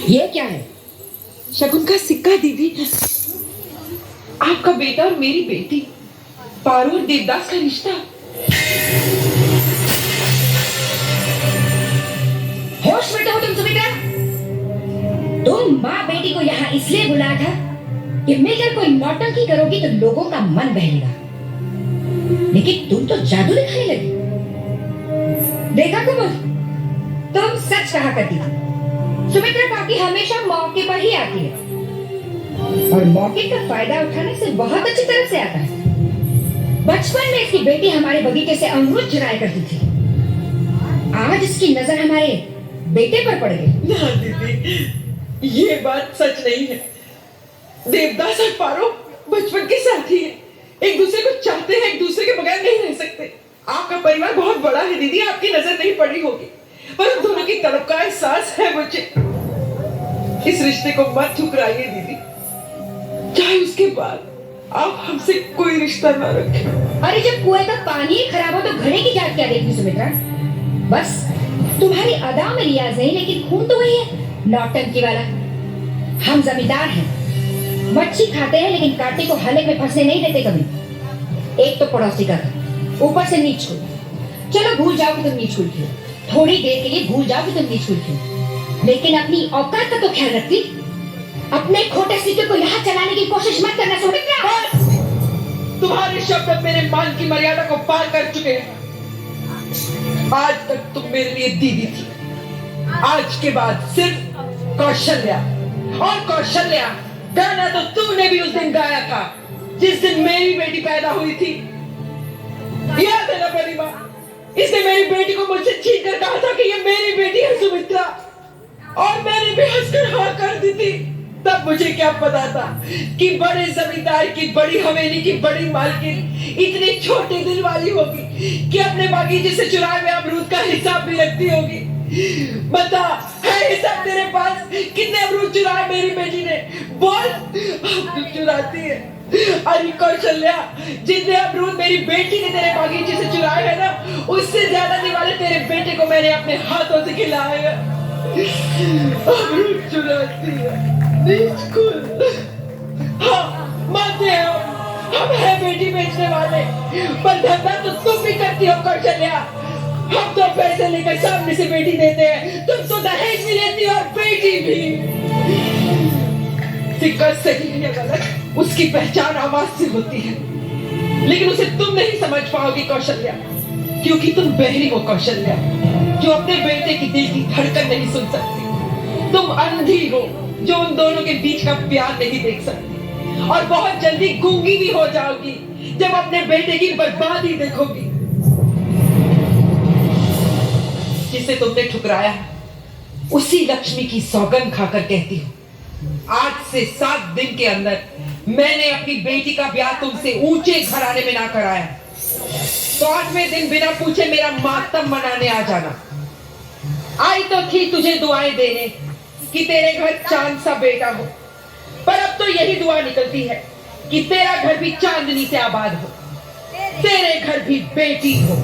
ये क्या है? शगुन का सिक्का दीदी। आपका बेटा और मेरी बेटी, पारू और देवदास का रिश्ता। होश में तो हो तुम सुमित्रा? तुम माँ बेटी को यहाँ इसलिए बुलाया था कि मिलकर कोई नौटंकी करोगी तो लोगों का मन बहलेगा, लेकिन तुम तो जादू दिखाने लगी। देखा कुमुद, तुम सच कहा करती थी। सुमित्रा काकी हमेशा मौके पर ही आती है और मौके का फायदा उठाने से बहुत अच्छी तरह से आता है। बचपन में इसकी बेटी हमारे बगीचे से अमरूद चुराया करती थी, आज इसकी नजर हमारे बेटे पर पड़ गई। ना दीदी, ये बात सच नहीं है। देवदास और पारो बचपन के साथी हैं, एक दूसरे को चाहते हैं, एक दूसरे के बगैर नहीं रह सकते। आपका परिवार बहुत बड़ा है दीदी, आपकी नजर नहीं पड़ी होगी, पर उन दोनों की तड़प का एहसास है मुझे। इस रिश्ते को मत ठुकराइए दीदी, चाहे उसके बाद आप हमसे कोई रिश्ता ना रखें। अरे जब कुएं का पानी ही खराब हो तो घड़े की जात क्या देखनी सुमित्रा? बस तुम्हारी अदा में रियाज नहीं, लेकिन खून तो वही है, नौटंकी वाला। हम जमींदार हैं, मच्छी खाते हैं लेकिन कांटे को हलक में फंसने नहीं देते कभी। एक तो पड़ोसी का घर, ऊपर से नीच कुल। चलो भूल जाओ कि तुम नीच कुल थी, थोड़ी देर के लिए भूल जाओ कि तुम नीच कुल थी, लेकिन अपनी औकात का तो ख्याल रखती। अपने खोटे सिक्के को यहाँ चलाने की कोशिश मत करना सुमित्रा। तुम्हारे शब्द मेरे मान की मर्यादा को पार कर चुके हैं। आज तक तुम मेरे लिए दीदी थी, आज के बाद सिर्फ कौशल्या। और कौशल्या गाना तो तूने भी उस दिन गाया था जिस दिन मेरी बेटी पैदा हुई थी, याद है ना परिमा? इसने मेरी बेटी को मुझसे छीन कर कहा था कि ये मेरी बेटी है सुमित्रा, और मैंने भी हंसकर हाँ कर दी थी। तब मुझे क्या पता था कि बड़े जमींदार की बड़ी हवेली की बड़ी मालकिन इतनी छोटे दिल वाली होगी कि अपने बागीचे से चुराए हुए अमरूद का हिसाब भी रखती होगी। बता, है हिसाब तेरे पास? कितने अमरूद चुराए मेरी बेटी ने? बोल, अमरूद चुराती है। अरे कौशल्या, जितने अमरूद मेरी बेटी ने तेरे बागीचे से चुराए हैं ना, उससे ज्यादा दिवाले तेरे बेटे को मैंने अपने हाथों से खिलाए हैं। अमरूद चुराती है, हाँ मानते हैं हम हैं बेटी बेचने वाले, पर धंधा तो तुम भी करती हो कौशल्या। हम तो पैसे लेकर सामने से बेटी देते हैं, तुम तो दहेज भी लेती हो और बेटी भी। सिक्का सही है या गलत, उसकी पहचान आवाज से होती है, लेकिन उसे तुम नहीं समझ पाओगी कौशल्या, क्योंकि तुम बहरी हो कौशल्या, जो अपने बेटे की दिल की धड़कन नहीं सुन सकती। तुम अंधी हो जो उन दोनों के बीच का प्यार नहीं देख सकती, और बहुत जल्दी गूंगी भी हो जाओगी जब अपने बेटे की बर्बादी देखोगी। जिसे तुमने ठुकराया उसी लक्ष्मी की सौगंध खाकर कहती हूँ, आज से 7 दिन के अंदर मैंने अपनी बेटी का ब्याह तुमसे ऊंचे घराने में ना कराया, तो 8वें दिन बिना पूछे मेरा मातम मनाने आ जाना। आई तो थी तुझे दुआएं देने कि तेरे घर चांद सा बेटा हो, पर अब तो यही दुआ निकलती है कि तेरा घर भी चांदनी से आबाद हो, तेरे घर भी बेटी हो।